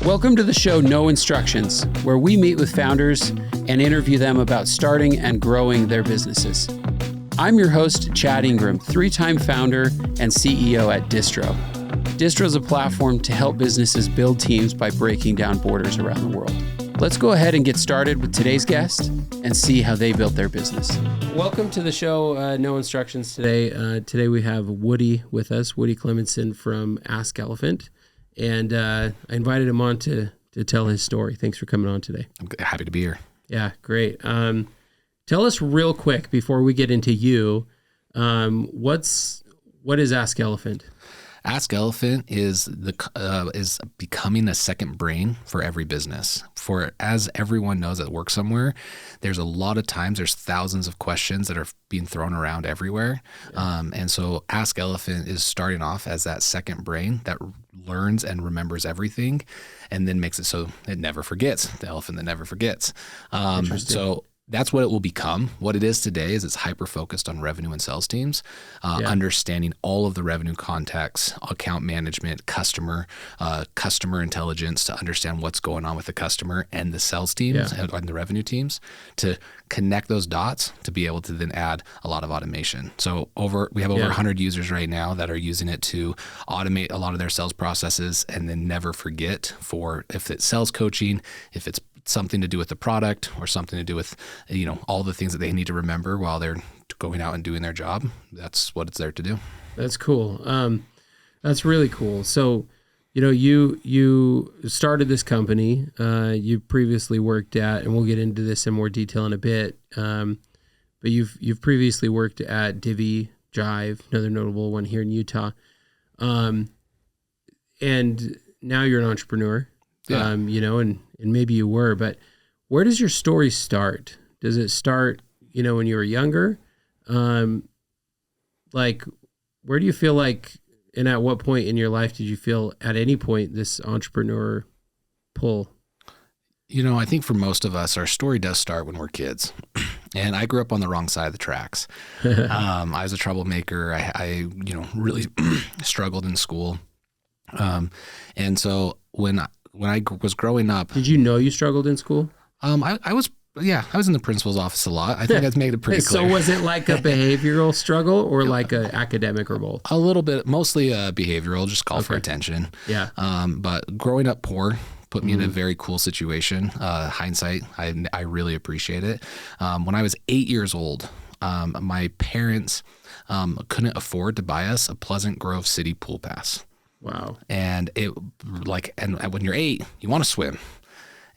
Welcome to the show No Instructions, where we meet with founders and interview them about starting and growing their businesses. I'm your host, Chad Ingram, 3-time founder and CEO at Distro. Distro is a platform to help businesses build teams by breaking down borders around the world. Let's go ahead and get started with today's guest and see how they built their business. Welcome to the show, No Instructions today. Today we have Woody with us, Woody Klemetson from AskElephant. And I invited him on to tell his story. Thanks for coming on today. I'm happy to be here. Yeah, great. Tell us real quick before we get into you, what is AskElephant? AskElephant is becoming a second brain for every business. For as everyone knows that works somewhere, there's a lot of times there's thousands of questions that are being thrown around everywhere. Yeah. And so AskElephant is starting off as that second brain that learns and remembers everything and then makes it so it never forgets. The elephant that never forgets. So that's what it will become. What it is today is it's hyper-focused on revenue and sales teams, understanding all of the revenue contexts, account management, customer intelligence to understand what's going on with the customer and the sales teams and the revenue teams to connect those dots to be able to then add a lot of automation. So we have over 100 users right now that are using it to automate a lot of their sales processes and then never forget for if it's sales coaching, if it's something to do with the product or something to do with, all the things that they need to remember while they're going out and doing their job. That's what it's there to do. That's cool. That's really cool. So, you started this company, you previously worked at, and we'll get into this in more detail in a bit. But you've previously worked at Divvy, Jive, another notable one here in Utah. And now you're an entrepreneur. Yeah. And maybe you were, but where does your story start? Does it start, when you were younger? Where do you feel like, and at what point in your life did you feel at any point this entrepreneur pull? I think for most of us, our story does start when we're kids. And I grew up on the wrong side of the tracks. I was a troublemaker. I really struggled in school. And so when I was growing up. Did you know you struggled in school? I was in the principal's office a lot. I think that's made it pretty clear. So was it like a behavioral struggle or like an academic or both? A little bit, mostly behavioral, just call for attention. Yeah. But growing up poor put me in a very cool situation. Hindsight, I really appreciate it. When I was 8 years old, my parents couldn't afford to buy us a Pleasant Grove City pool pass. Wow. And and when you're 8, you want to swim.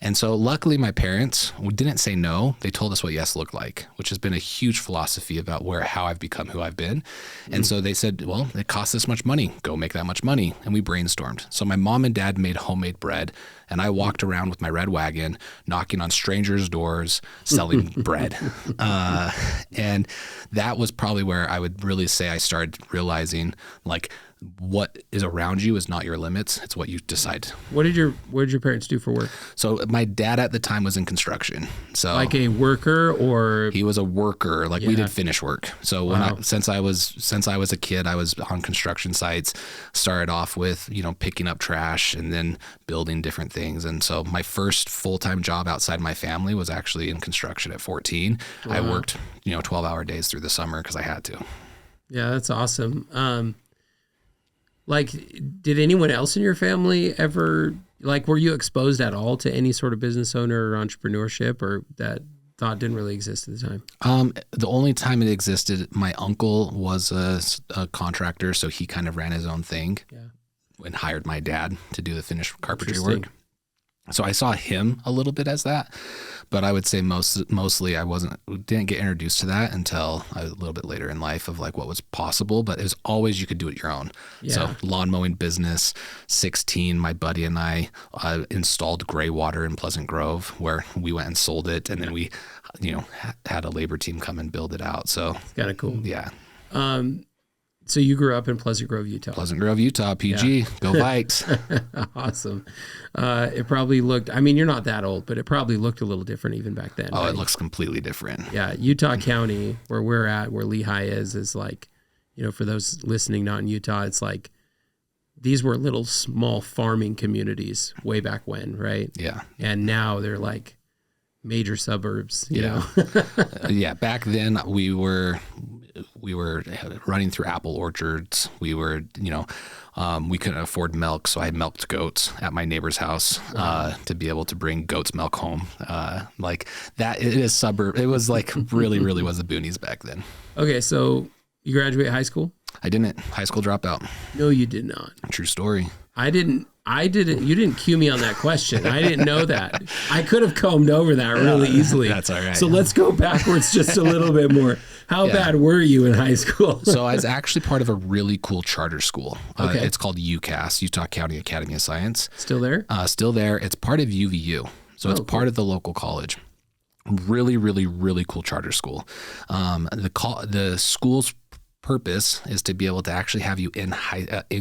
And so luckily my parents didn't say no. They told us what yes looked like, which has been a huge philosophy about how I've become who I've been. And so they said, well, it costs this much money. Go make that much money. And we brainstormed. So my mom and dad made homemade bread and I walked around with my red wagon, knocking on strangers' doors, selling bread. And that was probably where I would really say I started realizing what is around you is not your limits. It's what you decide. What did your parents do for work? So my dad at the time was in construction. So like a worker or? He was a worker. We did finish work. So since I was a kid, I was on construction sites, started off with, picking up trash and then building different things. And so my first full-time job outside my family was actually in construction at 14. Wow. I worked, 12-hour days through the summer because I had to. Yeah, that's awesome. Did anyone else in your family ever, were you exposed at all to any sort of business owner or entrepreneurship, or that thought didn't really exist at the time? The only time it existed, my uncle was a contractor, so he kind of ran his own thing and hired my dad to do the finished carpentry work. So I saw him a little bit as that, but I would say mostly didn't get introduced to that until a little bit later in life of what was possible, but it was always you could do it your own. Yeah. So lawn mowing business, 16, my buddy and I installed gray water in Pleasant Grove where we went and sold it. And then we, had a labor team come and build it out. So it's kind of cool. Yeah. So you grew up in Pleasant Grove, Utah. Pleasant Grove, Utah, PG. Yeah. Go Vikes. Awesome. It probably looked, you're not that old, but it probably looked a little different even back then. Oh, right? It looks completely different. Yeah. Utah County, where we're at, where Lehigh is for those listening not in Utah, it's these were little small farming communities way back when, right? Yeah. And now they're like major suburbs, you know? Yeah. Back then we were running through apple orchards. We were, we couldn't afford milk. So I milked goats at my neighbor's house, to be able to bring goat's milk home. Like that, it is suburb. It was like really, really was the boonies back then. Okay. So you graduate high school? I didn't. High school dropout. No, you did not. True story. I didn't. You didn't cue me on that question. I didn't know that. I could have combed over that really easily. That's all right. So let's go backwards just a little bit more. How bad were you in high school? So I was actually part of a really cool charter school. Okay. It's called UCAS, Utah County Academy of Science. Still there? Still there. It's part of UVU. So it's part of the local college. Really, really, really cool charter school. The school's purpose is to be able to actually have you in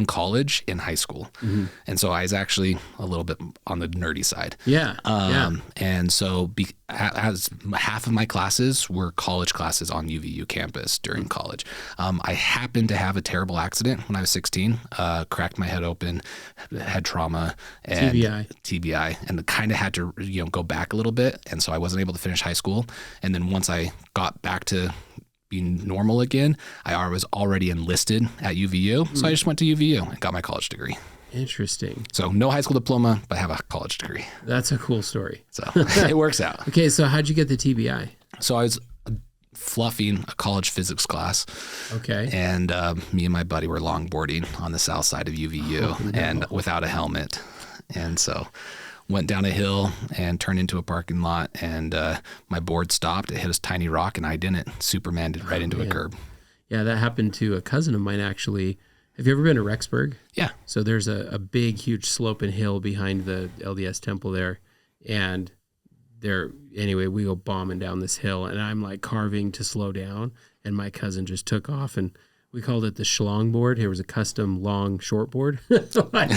college in high school. Mm-hmm. And so I was actually a little bit on the nerdy side. Yeah. And so as half of my classes were college classes on UVU campus during college. I happened to have a terrible accident when I was 16, cracked my head open, had trauma and TBI, and kind of had to, go back a little bit. And so I wasn't able to finish high school. And then once I got back to being normal again, I was already enlisted at UVU. So I just went to UVU and got my college degree. Interesting. So no high school diploma, but I have a college degree. That's a cool story. So it works out. Okay. So how'd you get the TBI? So I was fluffing a college physics class. Okay. And me and my buddy were longboarding on the south side of UVU and without a helmet. And so went down a hill and turned into a parking lot, and my board stopped. It hit a tiny rock, and I didn't. Supermaned right into a curb. Yeah, that happened to a cousin of mine, actually. Have you ever been to Rexburg? Yeah. So there's a big, huge slope and hill behind the LDS temple there, and anyway, we go bombing down this hill, and I'm like carving to slow down, and my cousin just took off, and we called it the schlong board. It was a custom long short board. It looked like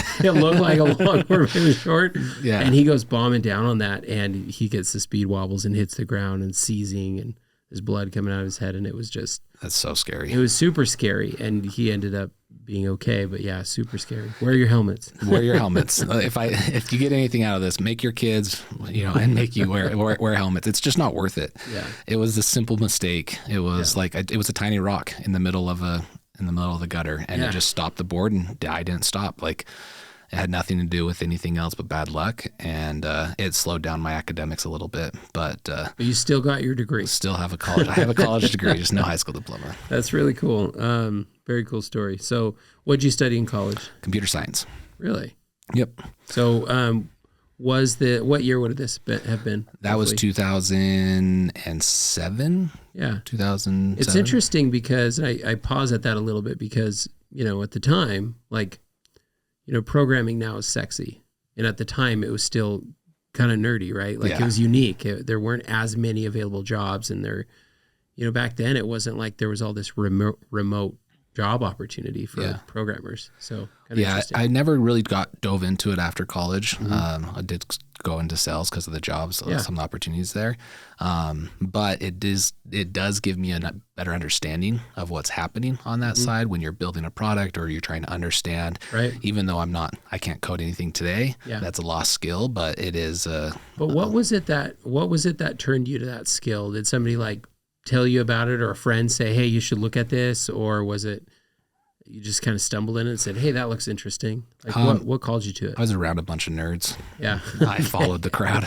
a long board, but it was short. Yeah. And he goes bombing down on that, and he gets the speed wobbles and hits the ground and seizing, and there's blood coming out of his head, and it was just... That's so scary. It was super scary, and he ended up being okay, but yeah, super scary. Wear your helmets. Wear your helmets. If you get anything out of this, make your kids, and make you wear helmets. It's just not worth it. Yeah. It was a simple mistake. It was it was a tiny rock in the middle of the gutter, and it just stopped the board, and I didn't stop. Like, it had nothing to do with anything else but bad luck, and it slowed down my academics a little bit. But you still got your degree. Still have a college. I have a college degree, just no high school diploma. That's really cool. Very cool story. So, what did you study in college? Computer science. Really? Yep. So, what year would this have been? That was 2007. Yeah. 2007. It's interesting because I pause at that a little bit because, at the time, programming now is sexy. And at the time it was still kind of nerdy, right? It was unique. There weren't as many available jobs, and back then it wasn't like there was all this remote job opportunity for programmers. So interesting. I never really dove into it after college. I did go into sales because of the jobs, some of the opportunities there. But it does give me a better understanding of what's happening on that side when you're building a product or you're trying to understand. Right. Even though I can't code anything today. Yeah. That's a lost skill, but it is. But what was it that turned you to that skill? Did somebody tell you about it, or a friend say, hey, you should look at this? Or was it you just kind of stumbled in it and said, hey, that looks interesting? What called you to it? I was around a bunch of nerds. Yeah. I followed the crowd.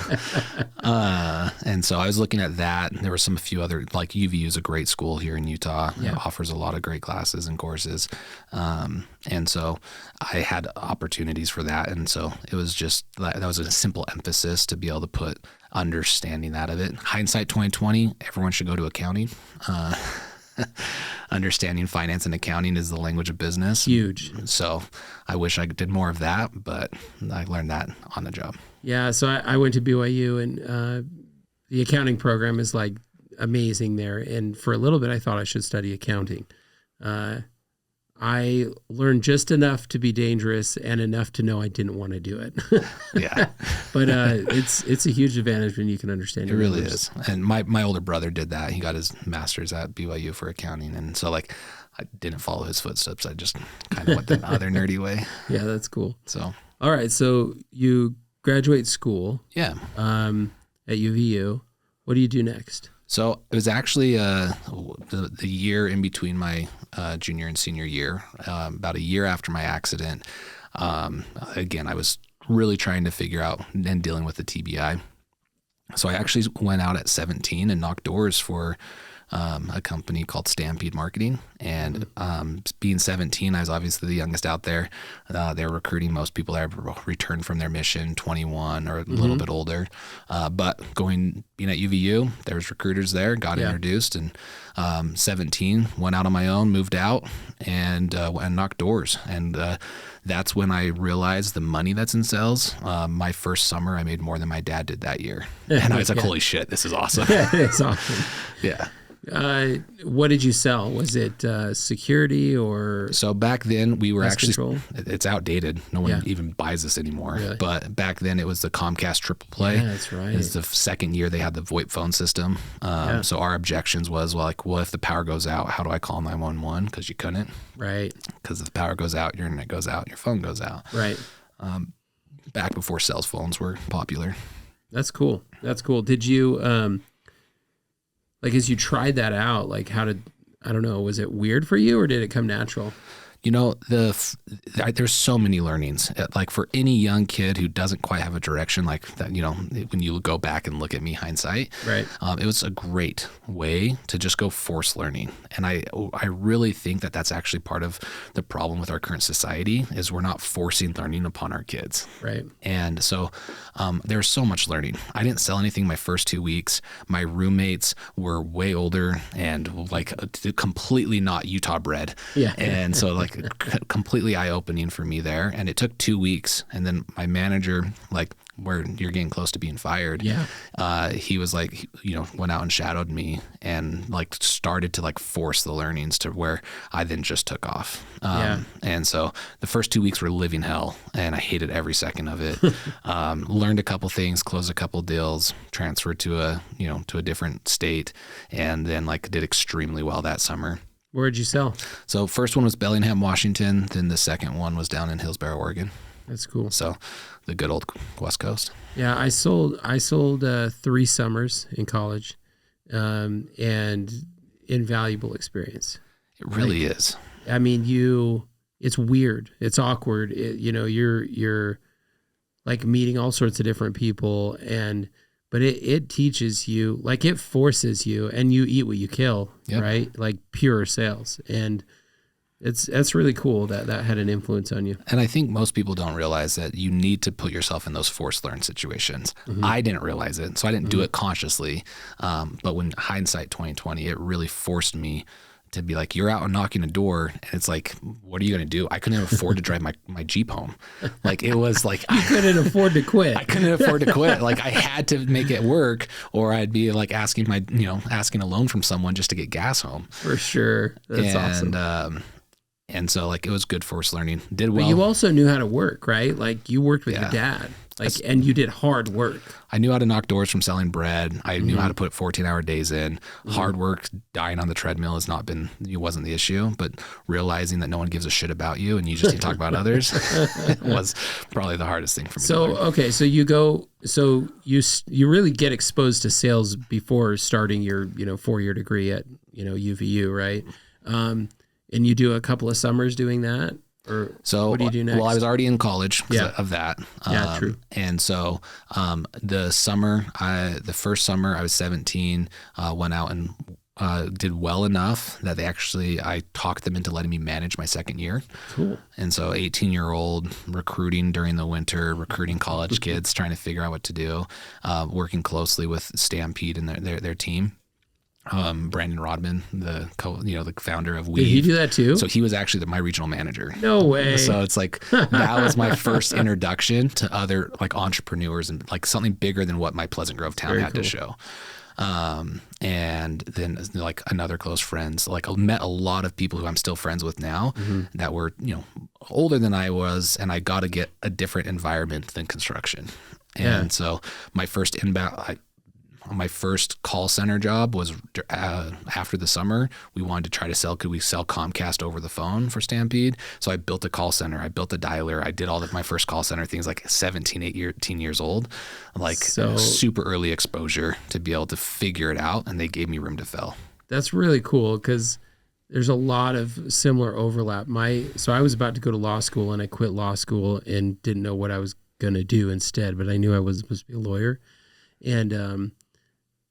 And so I was looking at that. There were a few other, UVU is a great school here in Utah. Yeah. It offers a lot of great classes and courses. And so I had opportunities for that. And so it was just, that was a simple emphasis to be able to put understanding that of it. Hindsight 2020, everyone should go to accounting. Understanding finance and accounting is the language of business. Huge. So I wish I did more of that, but I learned that on the job. Yeah. So I went to BYU, and the accounting program is amazing there. And for a little bit, I thought I should study accounting. I learned just enough to be dangerous and enough to know I didn't want to do it. Yeah. But it's a huge advantage when you can understand It your really numbers. is. And my older brother did that. He got his master's at BYU for accounting. And so like I didn't follow his footsteps. I just kind of went the other nerdy way. Yeah, that's cool. So, all right. So you graduate school yeah. At UVU. What do you do next? So it was actually the year in between my junior and senior year, about a year after my accident. Again, I was really trying to figure out and dealing with the TBI. So I actually went out at 17 and knocked doors for a company called Stampede Marketing. And being 17, I was obviously the youngest out there. They're recruiting most people that have returned from their mission, 21 or a little bit older. But being at UVU, there was recruiters there, got introduced, and 17, went out on my own, moved out, and knocked doors. And that's when I realized the money that's in sales. My first summer, I made more than my dad did that year. And I was like, holy shit, this is awesome. It's awesome. Yeah. What did you sell? Was it security or? So back then we were actually, control? It's outdated. No one even buys this anymore. Really? But back then it was the Comcast Triple Play. Yeah, that's right. It was the second year they had the VoIP phone system. So our objections was, well, if the power goes out, how do I call 911? Because you couldn't. Right. Because if the power goes out, your internet goes out, your phone goes out. Right. Back before cell phones were popular. That's cool. That's cool. Did you, as you tried that out, I don't know, was it weird for you or did it come natural? You know, there's so many learnings. Like for any young kid who doesn't quite have a direction, like that, you know, when you go back and look at me hindsight, right? It was a great way to just go force learning. And I really think that that's actually part of the problem with our current society is we're not forcing learning upon our kids. Right. And so there's so much learning. I didn't sell anything my first 2 weeks. My roommates were way older and like completely not Utah bred. Yeah. And so like completely eye-opening for me there. And it took 2 weeks. And then my manager, like where you're getting close to being fired, he was like, you know, went out and shadowed me and like started to like force the learnings to where I then just took off. And so the first 2 weeks were living hell and I hated every second of it. Learned a couple things, closed a couple deals, transferred to a different state, and then like did extremely well that summer. Where'd you sell? So first one was Bellingham, Washington. Then the second one was down in Hillsboro, Oregon. That's cool. So the good old West Coast. Yeah, I sold 3 summers in college, and invaluable experience. It really is. I mean, it's weird. It's awkward. You're like meeting all sorts of different people but it teaches you, like it forces you, and you eat what you kill, right? Like pure sales. And that's really cool that had an influence on you. And I think most people don't realize that you need to put yourself in those forced learn situations. Mm-hmm. I didn't realize it, so I didn't do it consciously. But when hindsight 2020, it really forced me to be like, you're out and knocking a door, and it's like, what are you going to do? I couldn't afford to drive my Jeep home. Like it was like you couldn't afford to quit. I couldn't afford to quit. Like I had to make it work, or I'd be like asking a loan from someone just to get gas home. For sure, that's awesome. And so like it was good force learning. Did well. But you also knew how to work, right? Like you worked with your dad. And you did hard work. I knew how to knock doors from selling bread. I knew how to put 14-hour days in. Mm-hmm. Hard work, dying on the treadmill wasn't the issue, but realizing that no one gives a shit about you and you just need to talk about others was probably the hardest thing for me. So you really get exposed to sales before starting your 4-year degree at UVU, right? And you do a couple of summers doing that. So what do you do next? Well, I was already in college of that. True. And so the first summer I was 17, went out and did well enough that I talked them into letting me manage my second year. Cool. And so 18-year-old recruiting during the winter, recruiting college kids, trying to figure out what to do, working closely with Stampede and their team. Brandon Rodman, the founder of Weave. Did he do that too? So he was actually my regional manager. No way. So it's like, that was my first introduction to other like entrepreneurs and like something bigger than what my Pleasant Grove town had to show. And then like another close friends, like I met a lot of people who I'm still friends with now that were, older than I was, and I got to get a different environment than construction. And so my first my first call center job was after the summer. We wanted to try to could we sell Comcast over the phone for Stampede? So I built a call center. I built a dialer. I did all of my first call center things like 18 years old, like super early exposure to be able to figure it out. And they gave me room to fail. That's really cool because there's a lot of similar overlap. So I was about to go to law school and I quit law school and didn't know what I was going to do instead, but I knew I was supposed to be a lawyer. And,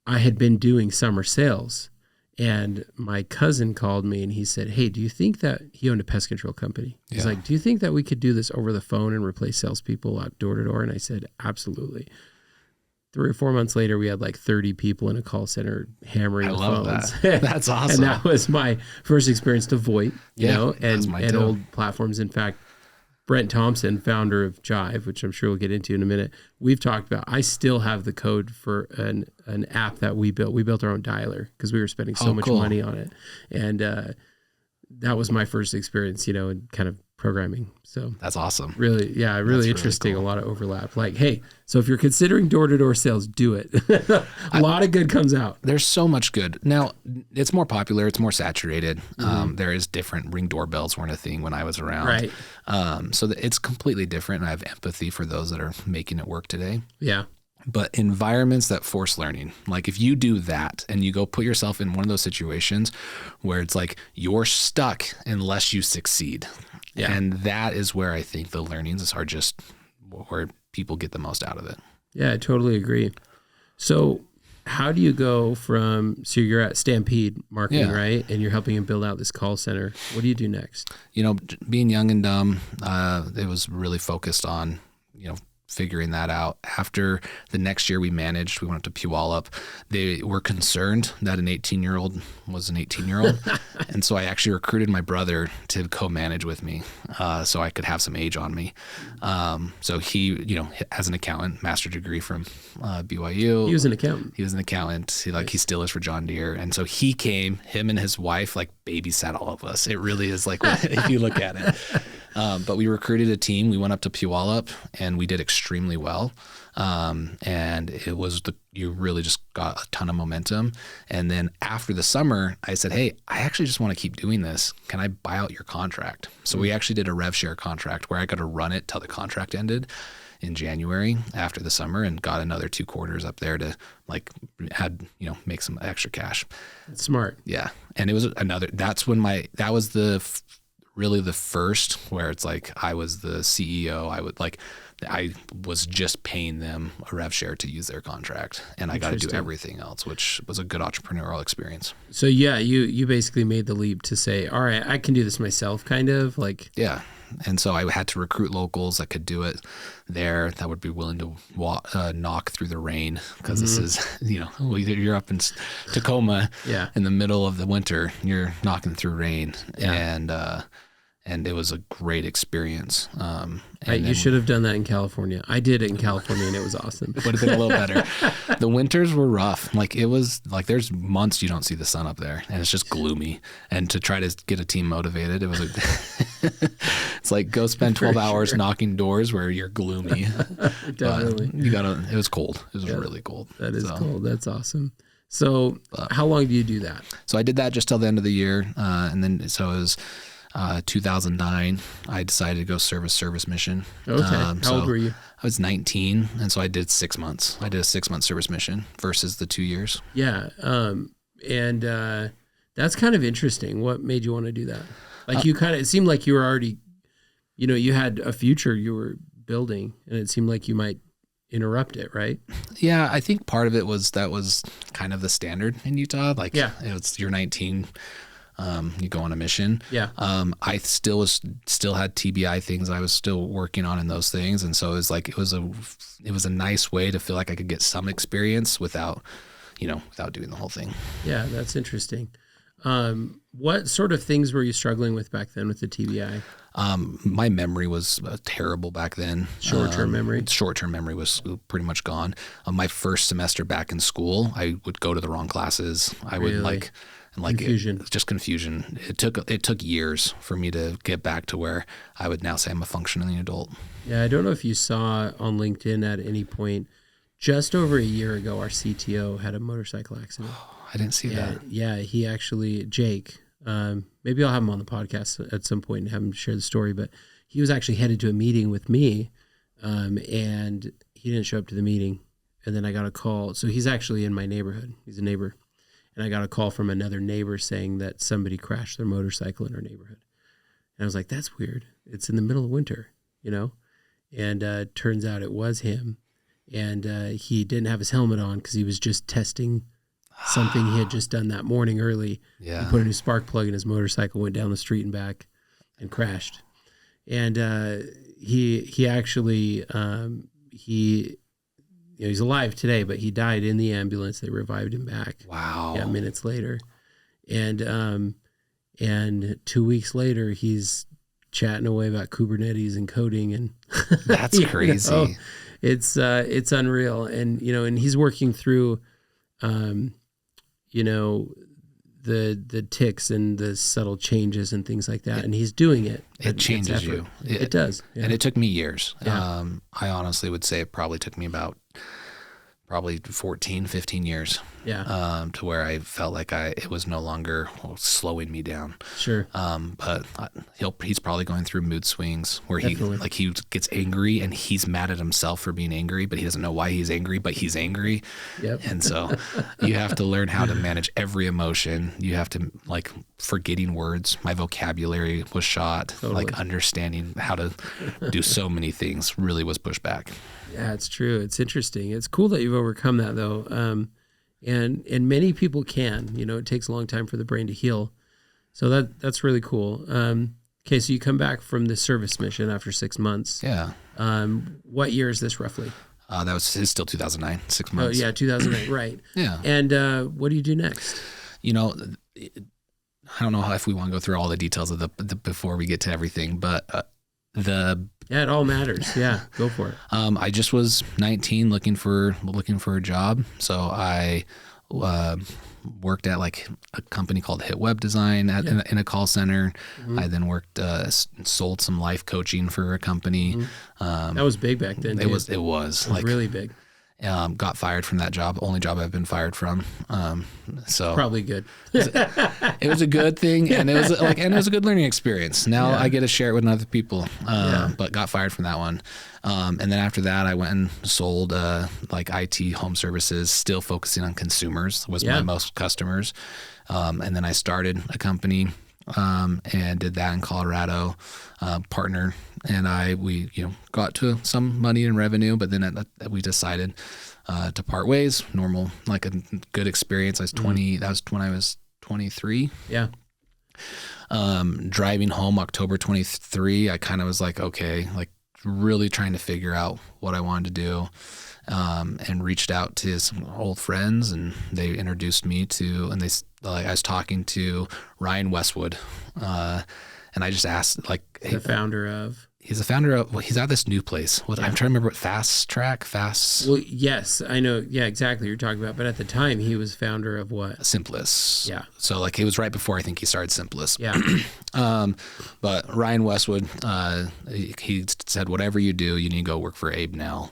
I had been doing summer sales, and my cousin called me and he said, hey, do you think that he owned a pest control company? He's like, do you think that we could do this over the phone and replace salespeople out door to door? And I said, absolutely. 3 or 4 months later, we had like 30 people in a call center hammering the phones. That. That's awesome. And that was my first experience to VoIP, and old platforms. In fact, Brent Thompson, founder of Jive, which I'm sure we'll get into in a minute, we've talked about, I still have the code for an app that we built. We built our own dialer because we were spending so much money on it. And that was my first experience, in kind of programming. So that's awesome. Really interesting. Really cool. A lot of overlap. Like, hey, so if you're considering door-to-door sales, do it. A lot of good comes out. There's so much good. Now, it's more popular. It's more saturated. There is different. Ring doorbells weren't a thing when I was around. Right. So it's completely different. And I have empathy for those that are making it work today. Yeah. But environments that force learning, like if you do that and you go put yourself in one of those situations where it's like you're stuck unless you succeed. Yeah. And that is where I think the learnings are just where people get the most out of it. Yeah, I totally agree. So how do you go so you're at Stampede Marketing, right? And you're helping him build out this call center. What do you do next? Being young and dumb, it was really focused on, figuring that out. After the next year we went up to Puyallup. They were concerned that an 18-year-old was an 18-year-old. And so I actually recruited my brother to co-manage with me so I could have some age on me. So he, as an accountant, master's degree from BYU. He was an accountant. He still is for John Deere. And so he came, him and his wife, like babysat all of us. It really is like, if you look at it. But we recruited a team. We went up to Puyallup and we did extremely well. And it was you really just got a ton of momentum. And then after the summer, I said, hey, I actually just want to keep doing this. Can I buy out your contract? So we actually did a rev share contract where I got to run it till the contract ended in January after the summer, and got another 2 quarters up there to make some extra cash. That's smart. Yeah. And it was that was really the first where it's like I was the CEO. I was just paying them a rev share to use their contract, and I got to do everything else, which was a good entrepreneurial experience. So yeah, you basically made the leap to say, all right, I can do this myself, kind of like. Yeah. And so I had to recruit locals that could do it there, that would be willing to knock through the rain, because this is, you're up in Tacoma in the middle of the winter, you're knocking through rain. Yeah. And it was a great experience. You should have done that in California. I did it in California, and it was awesome. Would have been a little better. The winters were rough. Like it was like there's months you don't see the sun up there, and it's just gloomy. And to try to get a team motivated, it was it's like go spend 12 hours knocking doors where you're gloomy. Definitely. It was cold. It was really cold. That is cold. That's awesome. So how long do you do that? So I did that just till the end of the year. And then so it was 2009, I decided to go serve a service mission. Okay. How old were you? I was 19, and so I did 6 months. I did a 6-month service mission versus the 2 years. Yeah. And that's kind of interesting. What made you want to do that? Like it seemed like you were already, you had a future you were building, and it seemed like you might interrupt it, right? Yeah, I think part of it was that was kind of the standard in Utah. Like, you're 19. You go on a mission. Yeah. I still had TBI things I was still working on in those things. And so it was a nice way to feel like I could get some experience without doing the whole thing. Yeah, that's interesting. What sort of things were you struggling with back then with the TBI? My memory was terrible back then. Short-term memory? Short-term memory was pretty much gone. My first semester back in school, I would go to the wrong classes. I would confusion. Just confusion. It took years for me to get back to where I would now say I'm a functioning adult. Yeah, I don't know if you saw on LinkedIn at any point, just over a year ago, our CTO had a motorcycle accident. I didn't see that. Yeah, he actually, Jake, maybe I'll have him on the podcast at some point and have him share the story, but he was actually headed to a meeting with me, and he didn't show up to the meeting. And then I got a call. So he's actually in my neighborhood. He's a neighbor. And I got a call from another neighbor saying that somebody crashed their motorcycle in our neighborhood. And I was like, that's weird. It's in the middle of winter, And turns out it was him. And he didn't have his helmet on because he was just testing something he had just done that morning early. Yeah. He put a new spark plug in his motorcycle, went down the street and back and crashed. And he actually, he's alive today, but he died in the ambulance. They revived him back. Wow. Yeah, minutes later. And 2 weeks later, he's chatting away about Kubernetes and coding, and that's crazy. It's unreal. And, and he's working through, the ticks and the subtle changes and things like that. And he's doing it. It changes you. It does. Yeah. And it took me years. Yeah. I honestly would say it probably took me about 14, 15 years. Yeah. To where I felt like it was no longer slowing me down. Sure. But he's probably going through mood swings where he gets angry and he's mad at himself for being angry, but he doesn't know why he's angry, but he's angry. Yep. And so you have to learn how to manage every emotion. You have to forgetting words. My vocabulary was shot. Totally. Understanding how to do so many things really was pushed back. Yeah, it's true. It's interesting. It's cool that you've overcome that though. And many people can, it takes a long time for the brain to heal. So that's really cool. Okay. So you come back from the service mission after 6 months. Yeah. What year is this roughly? It's still 2009, 6 months. Oh yeah. 2008. Right. Yeah. And, what do you do next? I don't know if we want to go through all the details of the before we get to everything, but, it all matters. Yeah, go for it. I just was 19 looking for a job. So I worked at a company called Hit Web Design in a call center. Mm-hmm. I then worked, sold some life coaching for a company. Mm-hmm. That was big back then. It was really big. Got fired from that job. Only job I've been fired from. So probably good. it was a good thing, and it was a good learning experience. Now I get to share it with other people. But got fired from that one. And then after that, I went and sold IT home services, still focusing on consumers was my most customers. And then I started a company. And did that in Colorado, partner and we got to some money and revenue, but then we decided to part ways. Normal, a good experience. I was 20. That was when I was 23. Yeah. Driving home October 23, I kind of was okay, really trying to figure out what I wanted to do. And reached out to some old friends, and they introduced me to, and I was talking to Ryan Westwood, and I just asked, the founder of. He's the founder of. Well, he's at this new place. I'm trying to remember what Fast. Well, yes, I know. Yeah, exactly. You're talking about, but at the time, he was founder of what? Simplest. Yeah. So it was right before I think he started Simplest. Yeah. But Ryan Westwood, he said, whatever you do, you need to go work for Abe now.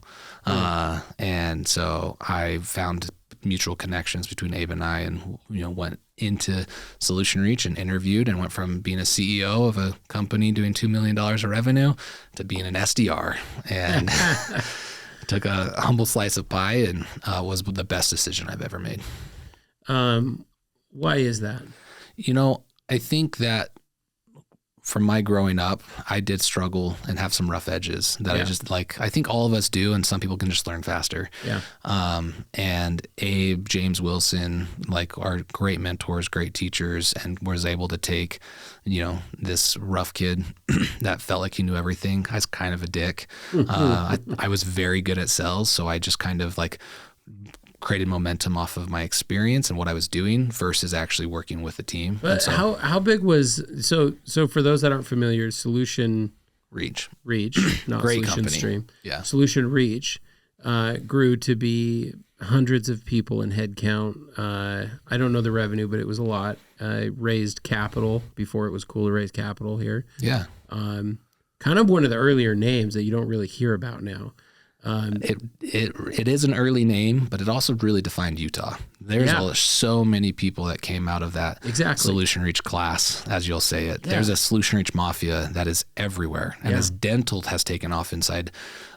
And so I found mutual connections between Abe and I, and went into Solution Reach and interviewed, and went from being a CEO of a company doing $2 million of revenue to being an SDR, and took a humble slice of pie, and was the best decision I've ever made. Why is that? I think that from my growing up, I did struggle and have some rough edges that I think all of us do, and some people can just learn faster. Yeah. And Abe, James Wilson, are great mentors, great teachers, and was able to take, this rough kid that felt like he knew everything. I was kind of a dick. I was very good at sales, so I just kind of created momentum off of my experience and what I was doing versus actually working with a team. But so, how big was, so for those that aren't familiar, Solution Reach, not great Solution company. Stream. Yeah. Solution Reach grew to be hundreds of people in headcount. I don't know the revenue, but it was a lot. Raised capital before it was cool to raise capital here. Yeah. Kind of one of the earlier names that you don't really hear about now. It is an early name, but it also really defined Utah. There's so many people that came out of that Solution Reach class, as you'll say it. Yeah. There's a Solution Reach mafia that is everywhere. And as dental has taken off inside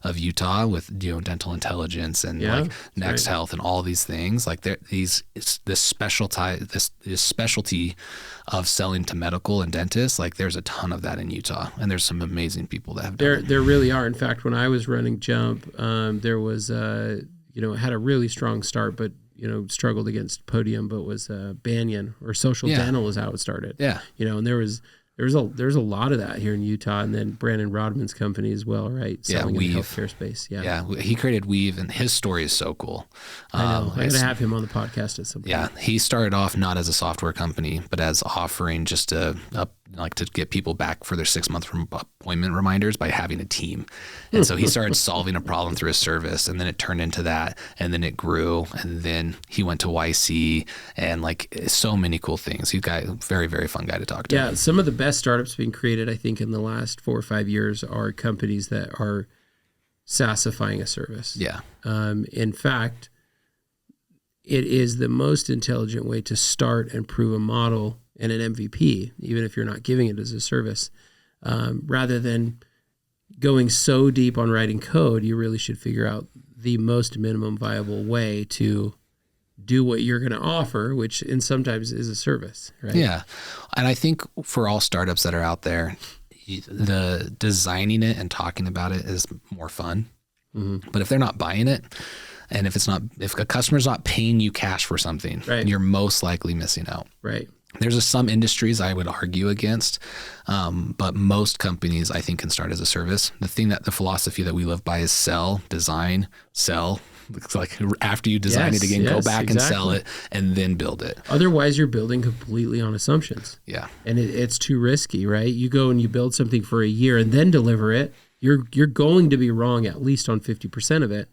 of Utah with dental intelligence and like Next Health and all these things, like this specialty of selling to medical and dentists, like there's a ton of that in Utah, and there's some amazing people that have done it. There really are. In fact, when I was running Jump, there was it had a really strong start, but struggled against Podium, but was Banyan or Social Dental is how it started. Yeah, and there's a lot of that here in Utah, and then Brandon Rodman's company as well, right? Selling in the healthcare space. Yeah, he created Weave, and his story is so cool. I know. I got to have him on the podcast at some point. Yeah, he started off not as a software company, but as offering just to get people back for their 6-month appointment reminders by having a team. And so he started solving a problem through a service, and then it turned into that, and then it grew, and then he went to YC, and like so many cool things. He's got a very, very fun guy to talk to. Yeah, some of the best startups being created, I think, in the last 4 or 5 years are companies that are SaaSifying a service. Yeah. In fact, it is the most intelligent way to start and prove a model and an MVP, even if you're not giving it as a service. Rather than going so deep on writing code, you really should figure out the most minimum viable way to do what you're going to offer, which in sometimes is a service, right? Yeah. And I think for all startups that are out there, the designing it and talking about it is more fun. Mm-hmm. But if they're not buying it, and if a customer's not paying you cash for something, you're most likely missing out. Right. There's some industries I would argue against, but most companies I think can start as a service. The philosophy that we live by is sell, design, sell. It's like after you design it again, go back and sell it, and then build it. Otherwise, you're building completely on assumptions. Yeah, and it's too risky, right? You go and you build something for a year and then deliver it. You're going to be wrong at least on 50% of it.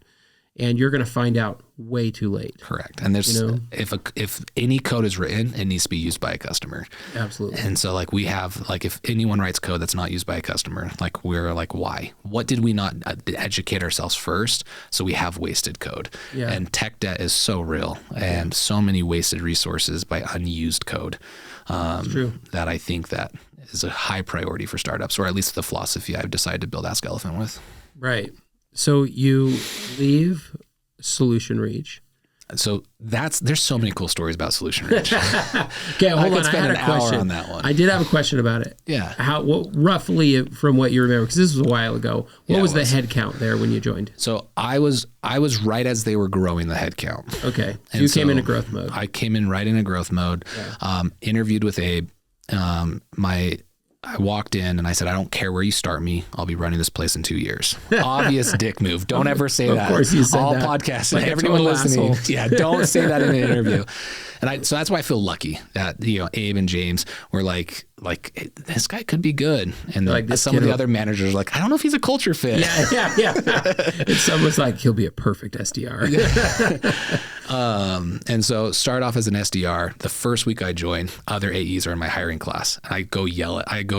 And you're going to find out way too late. Correct. And there's if any code is written, it needs to be used by a customer. Absolutely. And so like we have if anyone writes code that's not used by a customer, like we're like, why? What did we not educate ourselves first? So we have wasted code. Yeah. And tech debt is so real, and so many wasted resources by unused code. True. That I think that is a high priority for startups, or at least the philosophy I've decided to build AskElephant with. Right. So you leave Solution Reach. So there's so many cool stories about Solution Reach. Okay, hold on. I had a question on that one. I did have a question about it. Yeah. What roughly from what you remember, because this was a while ago, what was the head count there when you joined? So I was right as they were growing the head count. Okay. So you came into growth mode. I came in right into growth mode. Yeah. Interviewed with Abe. I walked in and I said, I don't care where you start me. I'll be running this place in 2 years. Obvious dick move. Don't ever say that. Of course you said that. All podcasts and everyone listening. Asshole. Yeah, don't say that in an interview. And so that's why I feel lucky that, Abe and James were like, this guy could be good. And some of the other managers were like, I don't know if he's a culture fit. Yeah. And someone's like, he'll be a perfect SDR. And so start off as an SDR. The first week I joined, other AEs are in my hiring class. And I go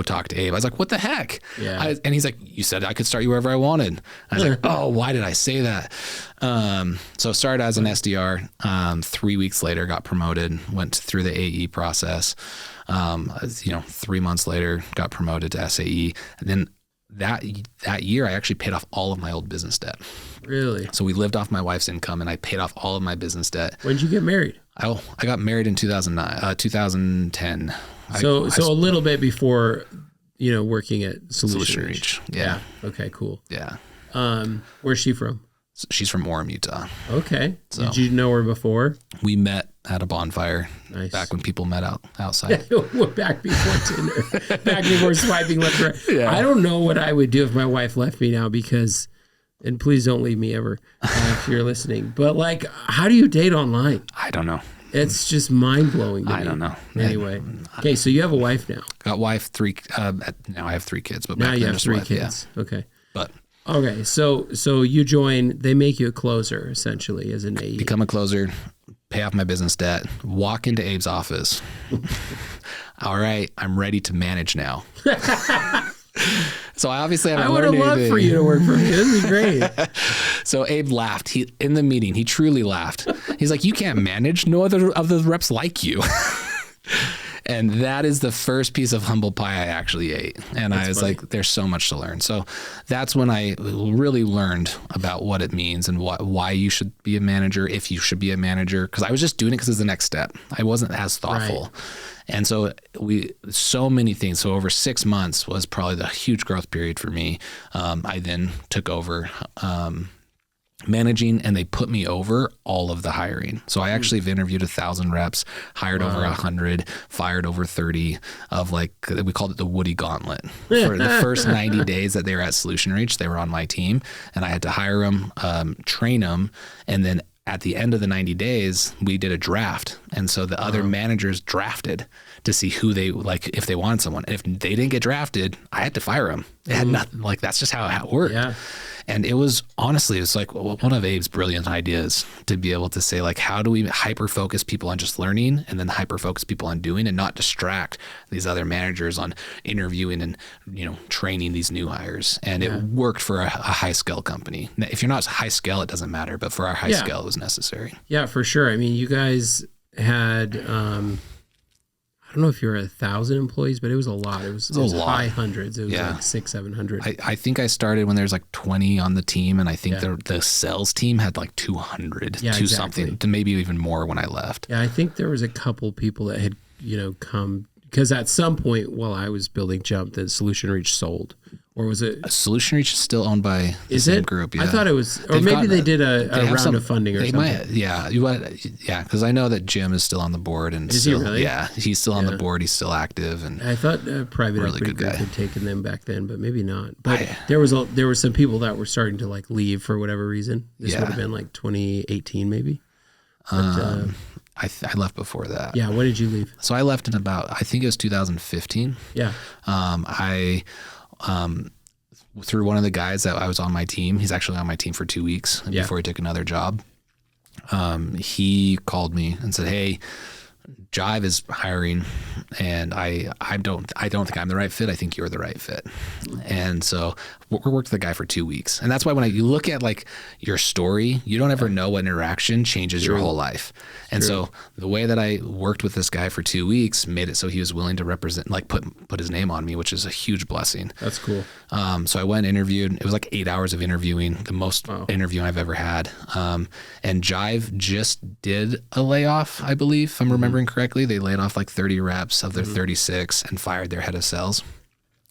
talk to Abe. I was like, what the heck? Yeah. And he's like, you said I could start you wherever I wanted. And I was like, oh, why did I say that? So started as an SDR. 3 weeks later, got promoted, went through the AE process. 3 months later, got promoted to SAE. And then that year, I actually paid off all of my old business debt. Really? So we lived off my wife's income, and I paid off all of my business debt. When did you get married? I got married in 2010. So a little bit before, working at Solution Reach. Yeah. Okay, cool. Yeah. Where's she from? She's from Orem, Utah. Okay. So, did you know her before? We met at a bonfire. Nice. Back when people met outside. Back before Tinder. Back before swiping left right. Yeah. I don't know what I would do if my wife left me now, because And please don't leave me ever if you're listening. But like, how do you date online? I don't know. It's just mind blowing to me. I don't know. Anyway, okay, so you have a wife now. Got wife, 3. Now I have 3 kids, but Now back you then have just 3 wife, kids. Yeah. Okay. But okay, so you join. They make you a closer essentially as an AE. Become a closer, pay off my business debt, walk into Abe's office. All right, I'm ready to manage now. So I obviously haven't learned anything. I would have loved for you to work for me. This is great. So Abe laughed. In the meeting, he truly laughed. He's like, "You can't manage. No other of the reps like you." And that is the first piece of humble pie I actually ate. And I was like, there's so much to learn. So that's when I really learned about what it means and why you should be a manager, if you should be a manager. Because I was just doing it because it's the next step. I wasn't as thoughtful. Right. And so so many things. So over 6 months was probably the huge growth period for me. I then took over managing, and they put me over all of the hiring. So I actually have interviewed 1,000 reps, hired over 100, fired over 30 of like, we called it the Woody Gauntlet. For the first 90 days that they were at Solution Reach, they were on my team, and I had to hire them, train them, and then at the end of the 90 days, we did a draft. And so the other managers drafted to see who they, like, if they wanted someone. And if they didn't get drafted, I had to fire them. It had nothing, like, that's just how it worked. Yeah. And it was, honestly, it's like one of Abe's brilliant ideas to be able to say, like, how do we hyper-focus people on just learning and then hyper-focus people on doing and not distract these other managers on interviewing and, training these new hires. And it worked for a high-scale company. If you're not high-scale, it doesn't matter. But for our high-scale, it was necessary. Yeah, for sure. I mean, you guys had... I don't know if you were 1,000 employees, but it was a lot. It was high hundreds. It was like 600, 700. I think I started when there was like 20 on the team, and I think the sales team had like 200, something, to maybe even more when I left. Yeah, I think there was a couple people that had come, because at some point while I was building Jump, the Solution Reach sold. Or was it? Solution Reach is still owned by the same group. Yeah. I thought it was, or maybe they did a round of funding or something. Might, because I know that Jim is still on the board. And is he really? Yeah, he's still on the board. He's still active. And I thought private equity group had taken them back then, but maybe not. But there were some people that were starting to like leave for whatever reason. This would have been like 2018 maybe. But, I left before that. Yeah, when did you leave? So I left in about, I think it was 2015. Yeah. Through one of the guys that I was on my team, he's actually on my team for 2 weeks before he took another job. He called me and said, "Hey, Jive is hiring, and I don't think I'm the right fit. I think you're the right fit." And so we worked with the guy for 2 weeks. And that's why when you look at like your story, you don't ever know what interaction changes your whole life. And so the way that I worked with this guy for 2 weeks made it so he was willing to represent, like put his name on me, which is a huge blessing. That's cool. So I went and interviewed. It was like 8 hours of interviewing, the most interviewing I've ever had. And Jive just did a layoff, I believe, if I'm remembering correctly. They laid off like 30 reps of their 36 and fired their head of sales.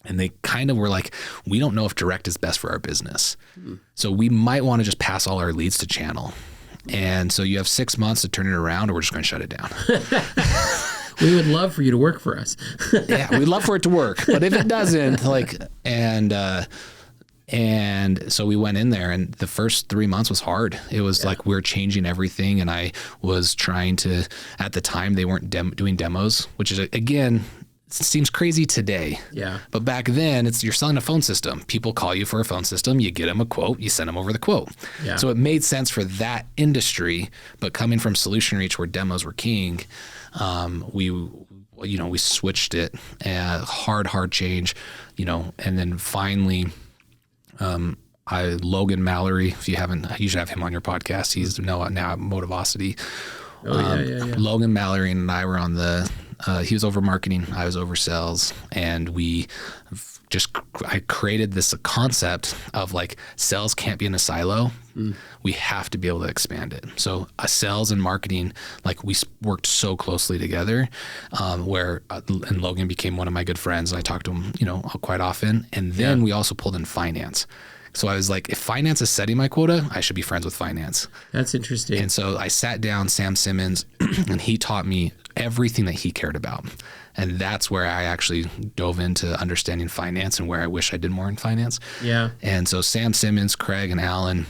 And they kind of were like, we don't know if direct is best for our business. So we might want to just pass all our leads to channel. And so you have 6 months to turn it around, or we're just going to shut it down. We would love for you to work for us. Yeah, we'd love for it to work. But if it doesn't, and so we went in there, and the first 3 months was hard. It was like we were changing everything, and I was trying to, at the time, they weren't doing demos, which is, again, seems crazy today. Yeah. But back then, you're selling a phone system. People call you for a phone system. You get them a quote. You send them over the quote. Yeah. So it made sense for that industry. But coming from Solution Reach, where demos were king, we switched it. Hard change. And then finally, Logan Mallory. If you haven't, you should have him on your podcast. He's now at Motivosity. Yeah. Logan Mallory and I were on he was over marketing, I was over sales, and I created this concept of like, sales can't be in a silo. We have to be able to expand it. So sales and marketing, like, we worked so closely together, and Logan became one of my good friends. I talked to him, quite often. And then we also pulled in finance. So I was like, if finance is setting my quota, I should be friends with finance. That's interesting. And so I sat down Sam Simmons, and he taught me everything that he cared about. And that's where I actually dove into understanding finance and where I wish I did more in finance. Yeah. And so Sam Simmons, Craig, and Alan,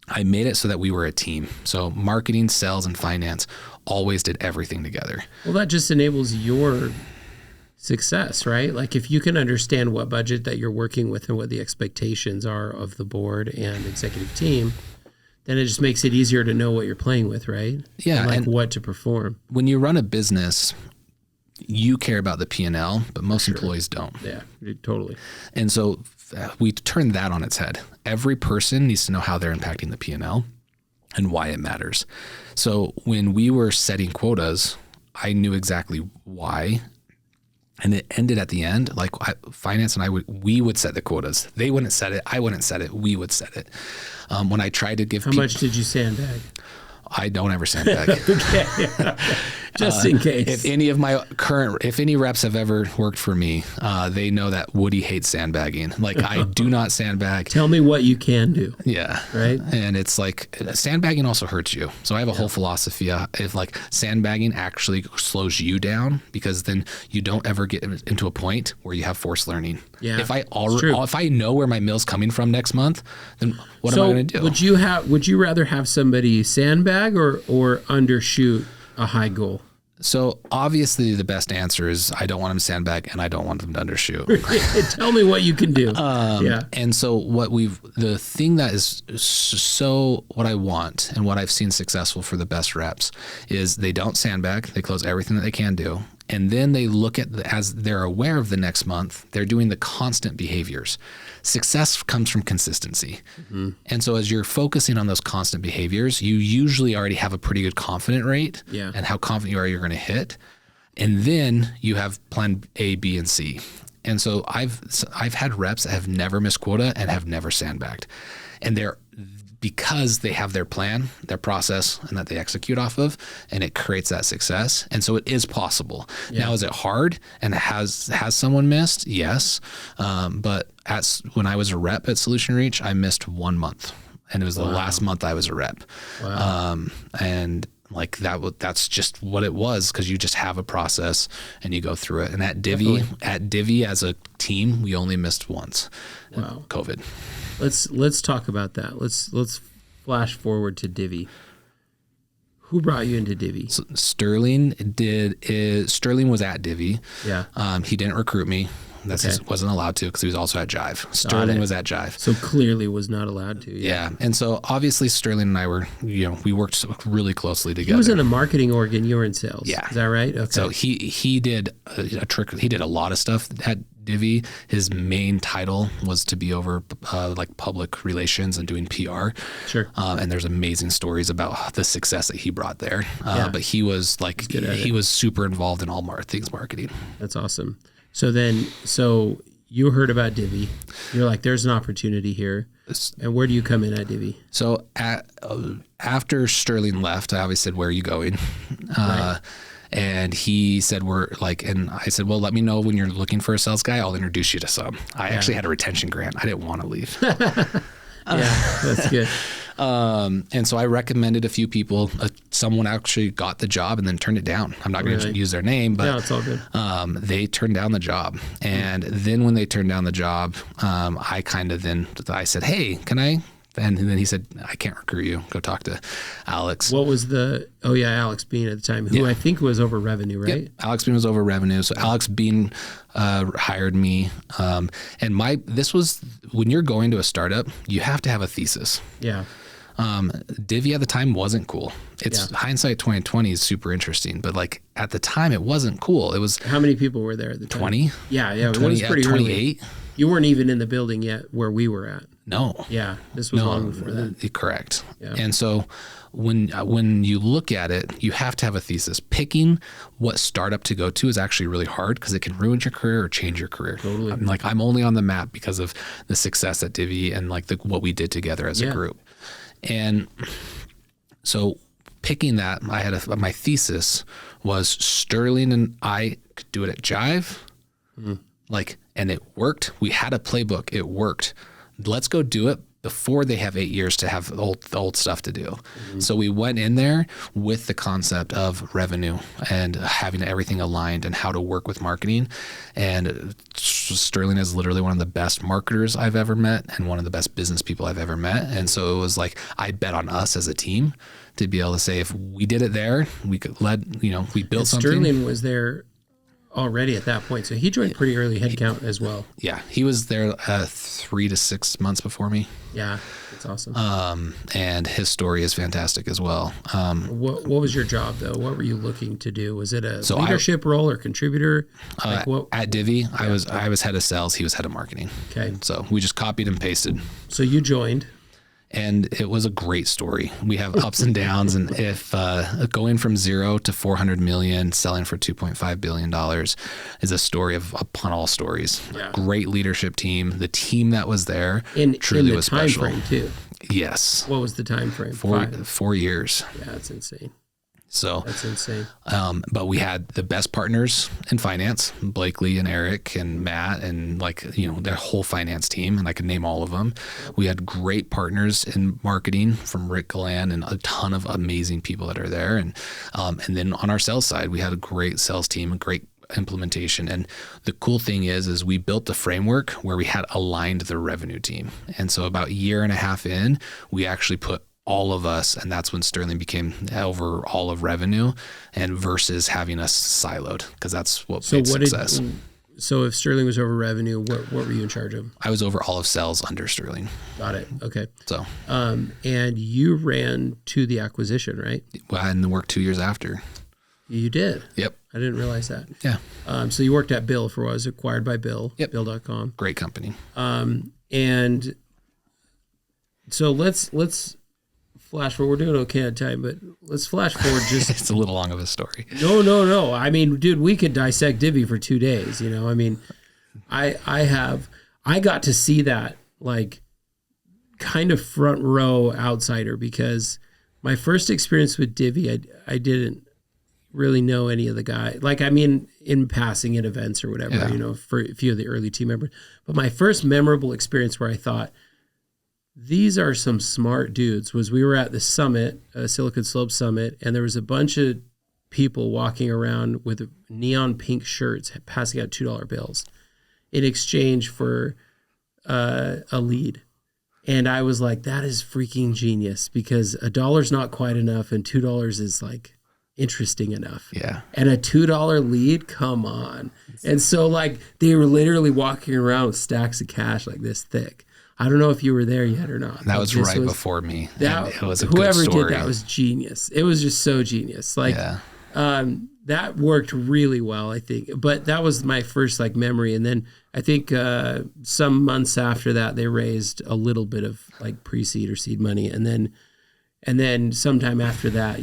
I made it so that we were a team. So marketing, sales, and finance always did everything together. Well, that just enables your success, right? Like if you can understand what budget that you're working with and what the expectations are of the board and executive team, then it just makes it easier to know what you're playing with, right? Yeah. And what to perform. When you run a business, you care about the P&L, but most employees don't. Yeah, totally. And so we turned that on its head. Every person needs to know how they're impacting the P&L and why it matters. So when we were setting quotas, I knew exactly why. And it ended at the end, like finance and we would set the quotas. They wouldn't set it. I wouldn't set it. We would set it. When I tried to give How much did you sandbag? I don't ever sandbag. Okay. Just in case. If any reps have ever worked for me, they know that Woody hates sandbagging. Like I do not sandbag. Tell me what you can do. Yeah. Right. And it's like sandbagging also hurts you. So I have a whole philosophy if like sandbagging actually slows you down, because then you don't ever get into a point where you have forced learning. Yeah. If I know where my mill's coming from next month, then what am I going to do? Would you rather have somebody sandbag or undershoot a high goal? So obviously the best answer is I don't want them to sandbag and I don't want them to undershoot. Tell me what you can do. And so the thing that is so what I want and what I've seen successful for the best reps is they don't sandbag. They close everything that they can do. And then they look at, as they're aware of the next month, they're doing the constant behaviors. Success comes from consistency. Mm-hmm. And so as you're focusing on those constant behaviors, you usually already have a pretty good confidence rate and how confident you are you're going to hit. And then you have plan A, B, and C. And so I've had reps that have never missed quota and have never sandbagged. And because they have their plan, their process, and that they execute off of, and it creates that success. And so it is possible. Yeah. Now, is it hard? And has someone missed? Yes. But when I was a rep at Solution Reach, I missed 1 month, and it was the last month I was a rep. Wow. And like that's just what it was, because you just have a process and you go through it. And at Divvy as a team, we only missed once. Wow. COVID. Let's talk about that. Let's flash forward to Divvy. Who brought you into Divvy? So Sterling was at Divvy. Yeah. He didn't recruit me. Wasn't allowed to, because he was also at Jive. Sterling was at Jive. So clearly was not allowed to. Yeah. And so obviously Sterling and I were, we worked really closely together. He was in a marketing org and you were in sales. Yeah. Is that right? Okay. So he did a trick. He did a lot of stuff at Divvy. His main title was to be over like public relations and doing PR. Sure. And there's amazing stories about the success that he brought there. But he was he was super involved in all things marketing. That's awesome. So you heard about Divvy. You're like, there's an opportunity here. And where do you come in at Divvy? So after Sterling left, I always said, where are you going? Right. And he said, and I said, well, let me know when you're looking for a sales guy. I'll introduce you to some. I actually had a retention grant. I didn't want to leave. Yeah, that's good. And so I recommended a few people. Someone actually got the job and then turned it down. I'm not going to use their name, but it's all good. They turned down the job. And then when they turned down the job, I said, hey, can I? And then he said, I can't recruit you. Go talk to Alex. What was Alex Bean at the time, who I think was over revenue, right? Yep. Alex Bean was over revenue. So Alex Bean hired me. And this was, when you're going to a startup, you have to have a thesis. Yeah. Divvy at the time wasn't cool. Hindsight 2020 is super interesting, but like at the time it wasn't cool. It was. How many people were there at the time? 20. Yeah. It was pretty 28. Early. You weren't even in the building yet where we were at. No. Yeah. This was long before that. Correct. Yeah. And so when you look at it, you have to have a thesis. Picking what startup to go to is actually really hard, because it can ruin your career or change your career. Totally. I'm only on the map because of the success at Divvy and like what we did together as a group. And so picking that, I had my thesis was Sterling and I could do it at Jive. And it worked. We had a playbook. It worked. Let's go do it, before they have 8 years to have the old stuff to do. So we went in there with the concept of revenue and having everything aligned and how to work with marketing. And Sterling is literally one of the best marketers I've ever met and one of the best business people I've ever met. And so it was like, I bet on us as a team to be able to say, if we did it there, we could we built something. Sterling was there already at that point. So he joined pretty early headcount as well. Yeah. He was there 3 to 6 months before me. Yeah. That's awesome. And his story is fantastic as well. What was your job though? What were you looking to do? Was it a leadership role or contributor? At Divvy, I was head of sales. He was head of marketing. Okay. So we just copied and pasted. So you joined. And it was a great story. We have ups and downs, and if going from 0 to 400 million, selling for $2.5 billion is a story upon all stories. Yeah. Great leadership team. The team that was there truly was special. Time frame too. Yes. What was the time frame? 4 years. Yeah, that's insane. So that's insane. But we had the best partners in finance, Blakely and Eric and Matt and their whole finance team. And I could name all of them. We had great partners in marketing from Rick Galan and a ton of amazing people that are there. And then on our sales side, we had a great sales team, a great implementation. And the cool thing is we built the framework where we had aligned the revenue team. And so about a year and a half in, we actually put all of us, and that's when Sterling became over all of revenue, and versus having us siloed, because that's what made success. So if Sterling was over revenue, what were you in charge of? I was over all of sales under Sterling. Got it. Okay. So, and you ran to the acquisition, right? Well, and worked 2 years after. You did? Yep. I didn't realize that. Yeah. So you worked at Bill for what was acquired by Bill. Yep. Bill.com. Great company. And so let's flash forward. We're doing okay on time, but let's flash forward just. It's a little long of a story. No. I mean, dude, we could dissect Divvy for 2 days. I mean, I got to see that kind of front row outsider, because my first experience with Divvy, I didn't really know any of the guys. In passing at events or whatever, for a few of the early team members. But my first memorable experience where I thought, these are some smart dudes, was we were at the summit, Silicon Slope Summit, and there was a bunch of people walking around with neon pink shirts passing out $2 bills in exchange for a lead. And I was like, that is freaking genius, because $1's not quite enough and $2 is interesting enough. Yeah. And a $2 lead, come on. And so they were literally walking around with stacks of cash this thick. I don't know if you were there yet or not. That was right before me. It was a whoever good story. did that was genius. It was just so genius. That worked really well, I think. But that was my first memory. And then I think some months after that, they raised a little bit of pre-seed or seed money, and then sometime after that,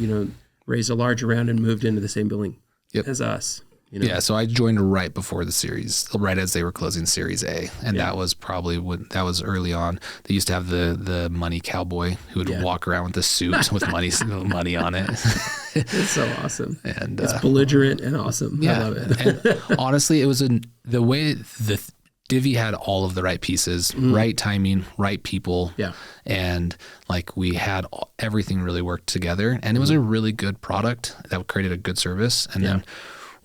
raised a larger round and moved into the same building as us. Yeah, so I joined right before the series, right as they were closing Series A, and that was probably that was early on. They used to have the money cowboy who would walk around with the suit with money on it. It's so awesome, and it's belligerent and awesome. Yeah, I love it. And honestly, it was the way the Divvy had all of the right pieces, right timing, right people, and we had everything really worked together, and it was a really good product that created a good service, and then.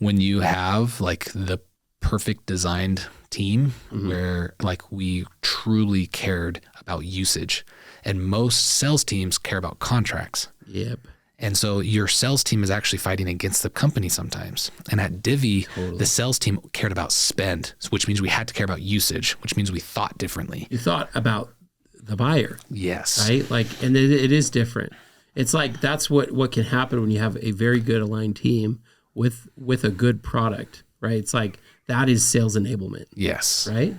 When you have the perfect designed team where we truly cared about usage, and most sales teams care about contracts. Yep. And so your sales team is actually fighting against the company sometimes. And at Divvy, the sales team cared about spend, which means we had to care about usage, which means we thought differently. You thought about the buyer. Yes. Right? And it is different. It's that's what can happen when you have a very good aligned team with a good product, right? It's that is sales enablement. Yes. Right?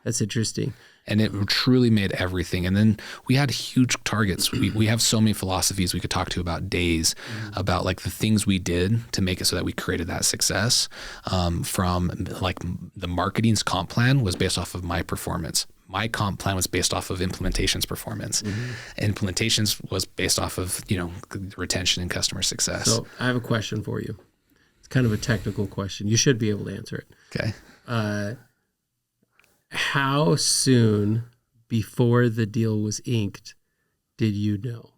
That's interesting. And it truly made everything. And then we had huge targets. We have so many philosophies we could talk to about days, about the things we did to make it so that we created that success. From the marketing's comp plan was based off of my performance. My comp plan was based off of implementation's performance. Implementations was based off of, retention and customer success. So I have a question for you. Kind of a technical question. You should be able to answer it. Okay. How soon before the deal was inked did you know?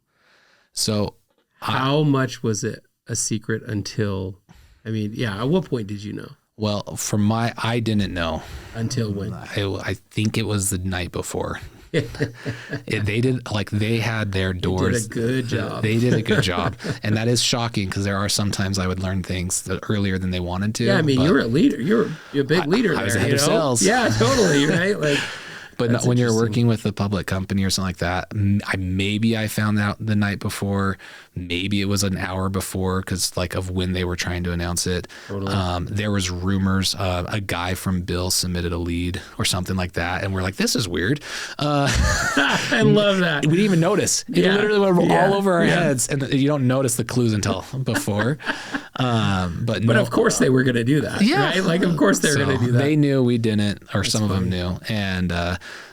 So how much was it a secret until, at what point did you know? Well, I didn't know. Until when? I think it was the night before. They had their doors. They did a good job. They did a good job. And that is shocking because there are sometimes I would learn things earlier than they wanted to. Yeah, you're a leader. You're a big leader. I was head of sales. Yeah, totally. Right. But when you're working with a public company or something like that, maybe I found out the night before, maybe it was an hour before because of when they were trying to announce it. Totally. There was rumors, a guy from Bill submitted a lead or something like that. And we're like, this is weird. I love that. We didn't even notice. It literally went all over our heads. And you don't notice the clues until before. But of course they were going to do that. Yeah. Right? Of course they were going to do that. They knew we didn't, or some of them knew. And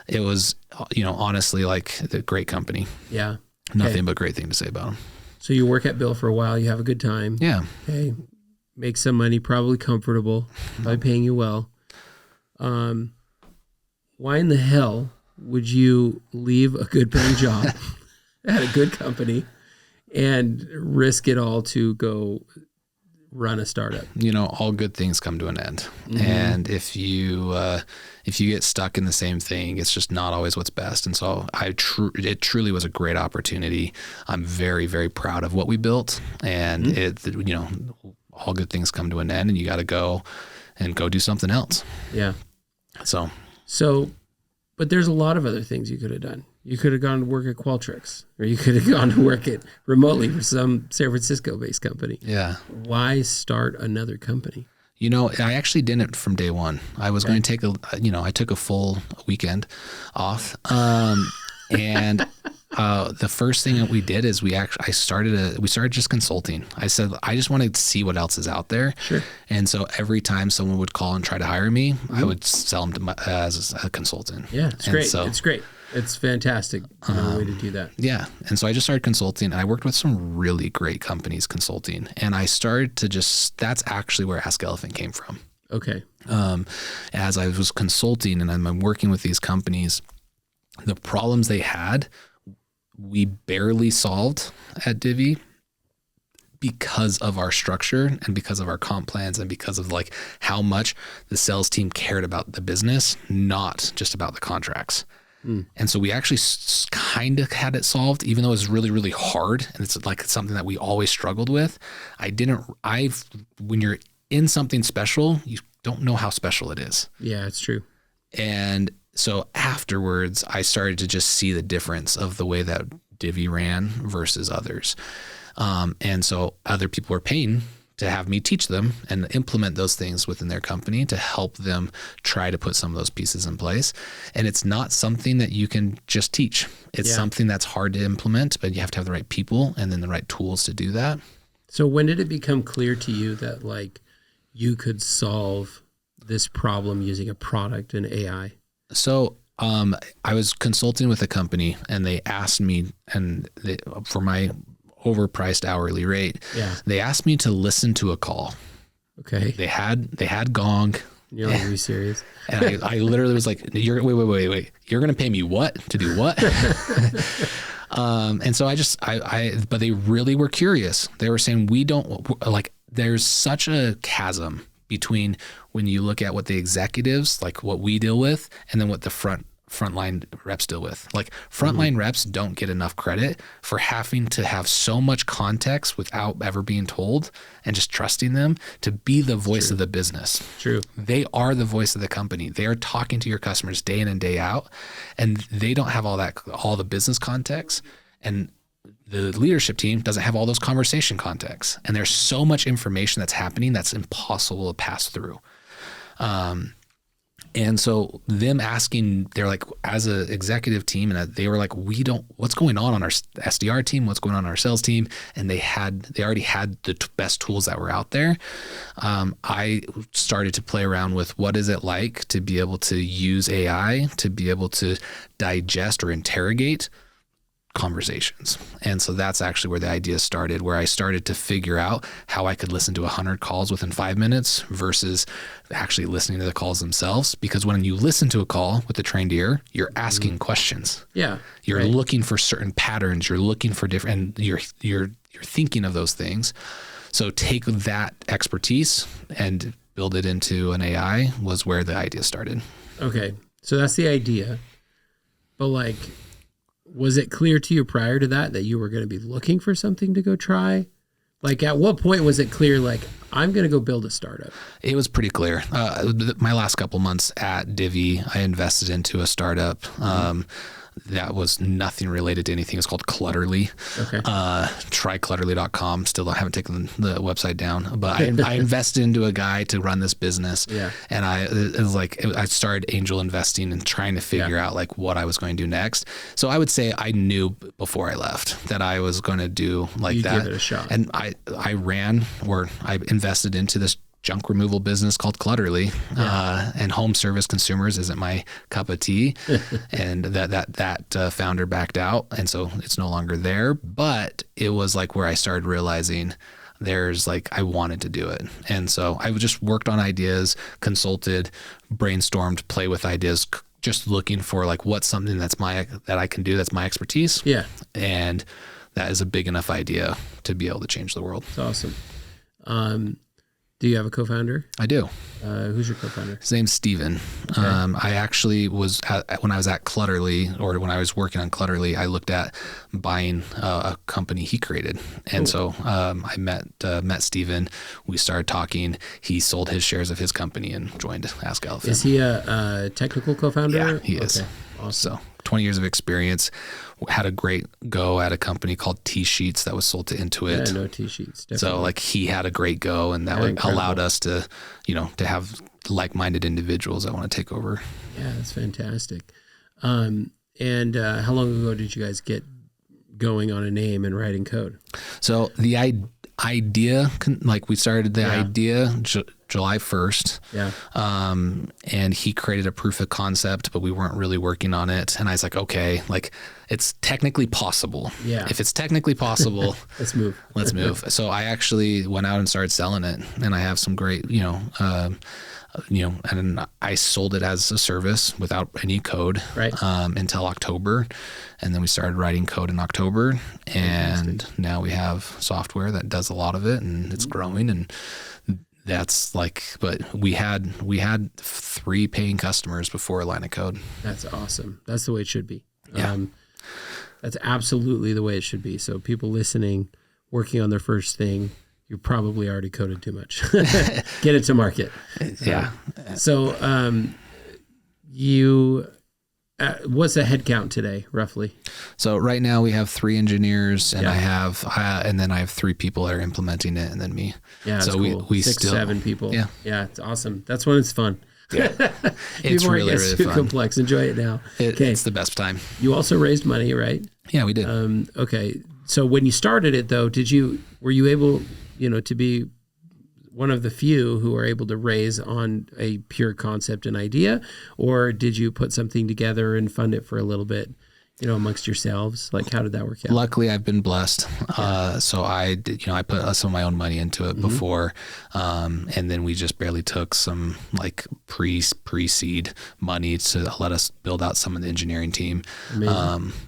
it was, honestly, a great company. Yeah. Nothing but great thing to say about them. So you work at Bill for a while. You have a good time. Yeah. Okay. Make some money, probably comfortable, by paying you well. Why in the hell would you leave a good paying job at a good company and risk it all to go run a startup? All good things come to an end. Mm-hmm. And if you get stuck in the same thing, it's just not always what's best. And so it truly was a great opportunity. I'm very, very proud of what we built, and all good things come to an end, and you got to go do something else. Yeah. So, but there's a lot of other things you could have done. You could have gone to work at Qualtrics, or you could have gone to work remotely for some San Francisco-based company. Yeah. Why start another company? I actually didn't from day one. I was going to take I took a full weekend off. And the first thing that we did is we started just consulting. I said, I just want to see what else is out there. Sure. And so every time someone would call and try to hire me, I would sell them as a consultant. Yeah, it's great. It's great. It's fantastic way to do that. Yeah. And so I just started consulting, and I worked with some really great companies consulting. And I started to that's actually where AskElephant came from. Okay. As I was consulting and I'm working with these companies, the problems they had, we barely solved at Divvy because of our structure and because of our comp plans and because of how much the sales team cared about the business, not just about the contracts. And so we actually kind of had it solved, even though it was really, really hard. And it's something that we always struggled with. When you're in something special, you don't know how special it is. Yeah, it's true. And so afterwards, I started to just see the difference of the way that Divvy ran versus others. And so other people were paying to have me teach them and implement those things within their company to help them try to put some of those pieces in place. And it's not something that you can just teach. It's something that's hard to implement, but you have to have the right people and then the right tools to do that. So when did it become clear to you that you could solve this problem using a product and AI? So I was consulting with a company, and they asked me, for my overpriced hourly rate, they asked me to listen to a call. Okay. They had Gong. You're like, are you serious? And I literally was like, wait. You're going to pay me what to do what? And so but they really were curious. They were saying, there's such a chasm between when you look at what the executives, what we deal with, and then what the frontline reps deal with. Frontline reps don't get enough credit for having to have so much context without ever being told and just trusting them to be the voice of the business. True. They are the voice of the company. They are talking to your customers day in and day out, and they don't have all the business context, and the leadership team doesn't have all those conversation contexts. And there's so much information that's happening that's impossible to pass through. And so them asking, they're like, as an executive team, and they were like, what's going on our SDR team? What's going on our sales team? And they already had the best tools that were out there. I started to play around with what is it like to be able to use AI to be able to digest or interrogate conversations. And so that's actually where the idea started, where I started to figure out how I could listen to 100 calls within 5 minutes versus actually listening to the calls themselves. Because when you listen to a call with a trained ear, you're asking questions. Yeah. You're looking for certain patterns. You're looking for different, and you're thinking of those things. So take that expertise and build it into an AI was where the idea started. Okay. So that's the idea. But like, was it clear to you prior to that you were going to be looking for something to go try? Like, at what point was it clear, like, I'm going to go build a startup? It was pretty clear. My last couple months at Divvy, I invested into a startup that was nothing related to anything. It's called Clutterly. Okay. Try clutterly.com. Still haven't taken the website down, but I invested into a guy to run this business. Yeah. And I started angel investing and trying to figure out like what I was going to do next. So I would say I knew before I left that I was going to do like that. Give it a shot. And I invested into this junk removal business called Clutterly, and home service consumers isn't my cup of tea. And that founder backed out. And so it's no longer there, but it was like where I started realizing there's like, I wanted to do it. And so I just worked on ideas, consulted, brainstormed, play with ideas, just looking for like, what's something that I can do. That's my expertise. Yeah. And that is a big enough idea to be able to change the world. It's awesome. Do you have a co-founder? I do. Who's your co-founder? His name's Steven. Okay. I actually was when I was at Clutterly, or when I was working on Clutterly, I looked at buying a company he created. And so I met Steven. We started talking. He sold his shares of his company and joined AskElephant. Is he a technical co-founder? Yeah, he is. Okay. Awesome. So 20 years of experience. Had a great go at a company called T-Sheets that was sold to Intuit. Yeah, I know T-Sheets. Definitely. So like he had a great go, and that allowed us to, to have like-minded individuals that want to take over. Yeah, that's fantastic. And how long ago did you guys get going on a name and writing code? So the idea, like we started the idea July 1st. Yeah. And he created a proof of concept, but we weren't really working on it. And I was like, okay, like it's technically possible. Yeah. If it's technically possible, let's move. So I actually went out and started selling it, and I have some great, and I sold it as a service without any code until October. And then we started writing code in October, and now we have software that does a lot of it, and it's growing. And that's like, but we had 3 paying customers before a line of code. That's awesome. That's the way it should be. Yeah. That's absolutely the way it should be. So people listening, working on their first thing, you probably already coded too much. Get it to market. Yeah. So what's the head count today, roughly? So right now we have 3 engineers, and I have 3 people that are implementing it, and then me. Yeah, so cool. we 6, still 7 people. Yeah, it's awesome. That's when it's fun. Yeah. It's really too fun. Complex. Enjoy it now. It's the best time. You also raised money, right? Yeah, we did. Okay. So when you started it, though, were you able, to be one of the few who are able to raise on a pure concept and idea, or did you put something together and fund it for a little bit, amongst yourselves? Like, how did that work out? Luckily, I've been blessed. So I did, I put some of my own money into it before. And then we just barely took some like pre-seed money to let us build out some of the engineering team.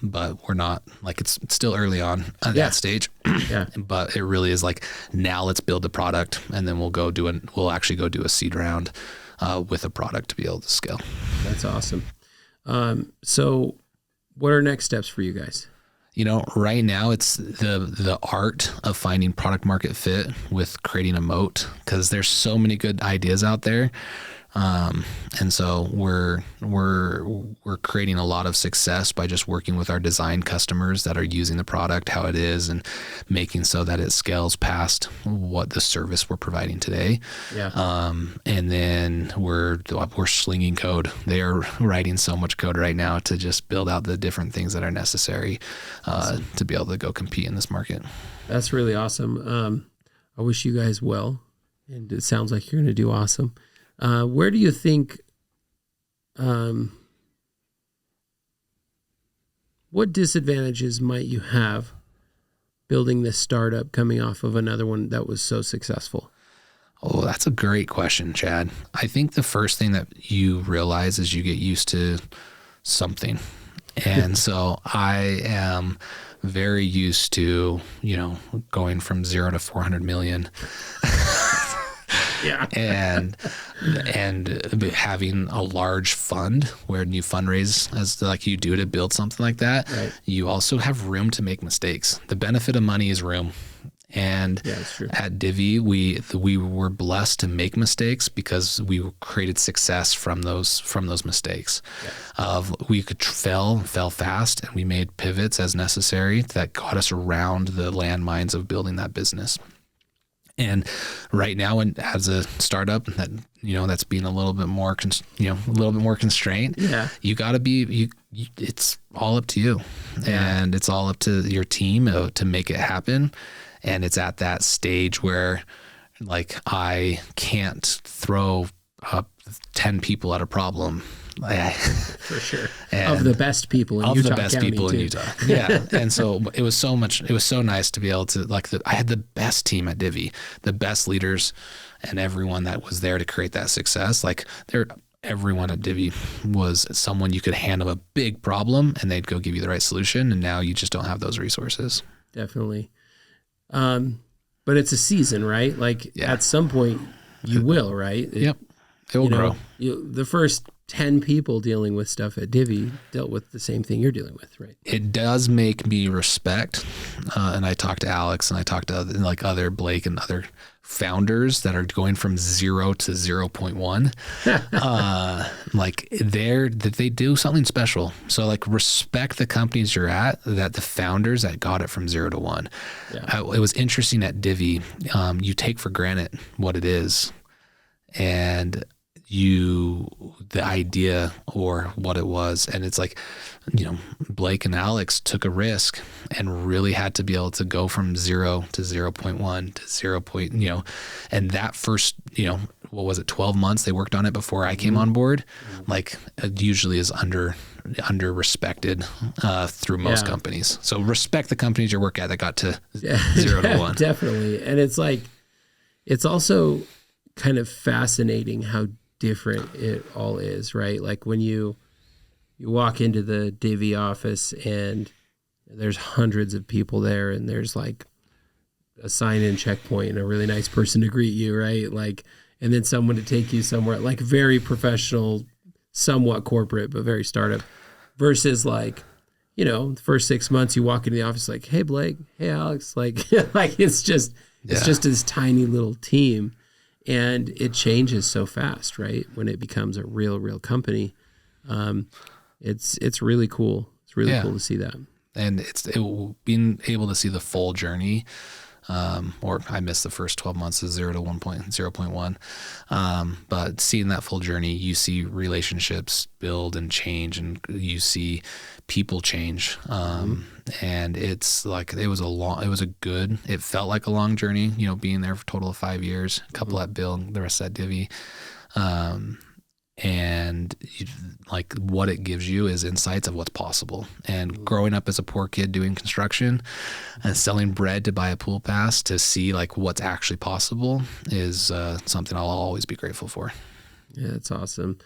But we're not like, it's still early on at that stage. Yeah. But it really is like, now let's build the product, and then we'll actually go do a seed round with a product to be able to scale. That's awesome. So what are next steps for you guys? Right now it's the art of finding product market fit with creating a moat, because there's so many good ideas out there. And so we're creating a lot of success by just working with our design customers that are using the product how it is, and making so that it scales past what the service we're providing today. Yeah. And then we're slinging code. They are writing so much code right now to just build out the different things that are necessary to be able to go compete in this market. That's really awesome. I wish you guys well, and it sounds like you're going to do awesome. Where do you think, what disadvantages might you have building this startup coming off of another one that was so successful? Oh, that's a great question, Chad. I think the first thing that you realize is you get used to something. And so I am very used to, going from 0 to 400 million. Yeah. and having a large fund where you fundraise as like you do to build something like that. Right. You also have room to make mistakes. The benefit of money is room. And at Divvy, we were blessed to make mistakes because we created success from those mistakes. Yes. We could fail fast, and we made pivots as necessary that got us around the landmines of building that business. And right now, and as a startup that that's being a little bit more constrained. Yeah. You got to be it's all up to you, and it's all up to your team to make it happen. And it's at that stage where, like, I can't throw up 10 people at a problem. For sure. Of the best people in Utah County, too. Yeah. And so it was so nice to be able to, I had the best team at Divvy, the best leaders, and everyone that was there to create that success. Everyone at Divvy was someone you could hand them a big problem and they'd go give you the right solution. And now you just don't have those resources. Definitely. But it's a season, right? At some point you will, right? Yep. It will grow. The first 10 people dealing with stuff at Divvy dealt with the same thing you're dealing with, right? It does make me respect. And I talked to Alex and I talked to other Blake and other founders that are going from 0 to 0.1. They do something special. So respect the companies you're at, that the founders that got it from 0 to 1. Yeah. It was interesting at Divvy. You take for granted what it is, and the idea or what it was. And it's Blake and Alex took a risk and really had to be able to go from 0 to 0.1 to 0. And that first, what was it, 12 months they worked on it before I came on board, it usually is under respected through most companies. So respect the companies you work at that got to 0 to 1. Definitely. And it's also kind of fascinating how different it all is, right? Like when you walk into the Divvy office and there's hundreds of people there, and there's a sign-in checkpoint and a really nice person to greet you, right? And then someone to take you somewhere, very professional, somewhat corporate, but very startup, versus the first 6 months you walk into the office hey Blake, hey Alex, it's just this tiny little team. And it changes so fast, right? When it becomes a real company, it's really cool. It's really cool to see that. And being able to see the full journey, or I missed the first 12 months of 0 to 0.1. But seeing that full journey, you see relationships build and change, and you see people change. And it's it felt like a long journey, being there for a total of 5 years, a couple at Bill, the rest at Divvy. And what it gives you is insights of what's possible. And growing up as a poor kid doing construction and selling bread to buy a pool pass to see what's actually possible is something I'll always be grateful for. Yeah, that's awesome.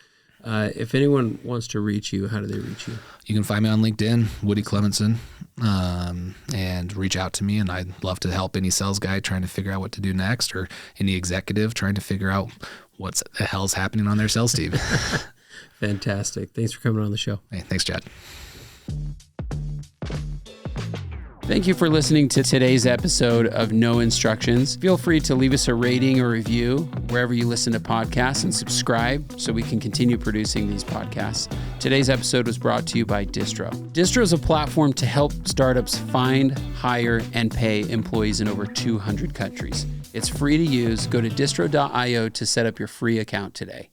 If anyone wants to reach you, how do they reach you? You can find me on LinkedIn, Woody Klemetson, and reach out to me. And I'd love to help any sales guy trying to figure out what to do next, or any executive trying to figure out what the hell's happening on their sales team. Fantastic. Thanks for coming on the show. Hey, thanks, Chad. Thank you for listening to today's episode of No Instructions. Feel free to leave us a rating or review wherever you listen to podcasts, and subscribe so we can continue producing these podcasts. Today's episode was brought to you by Distro. Distro is a platform to help startups find, hire, and pay employees in over 200 countries. It's free to use. Go to distro.io to set up your free account today.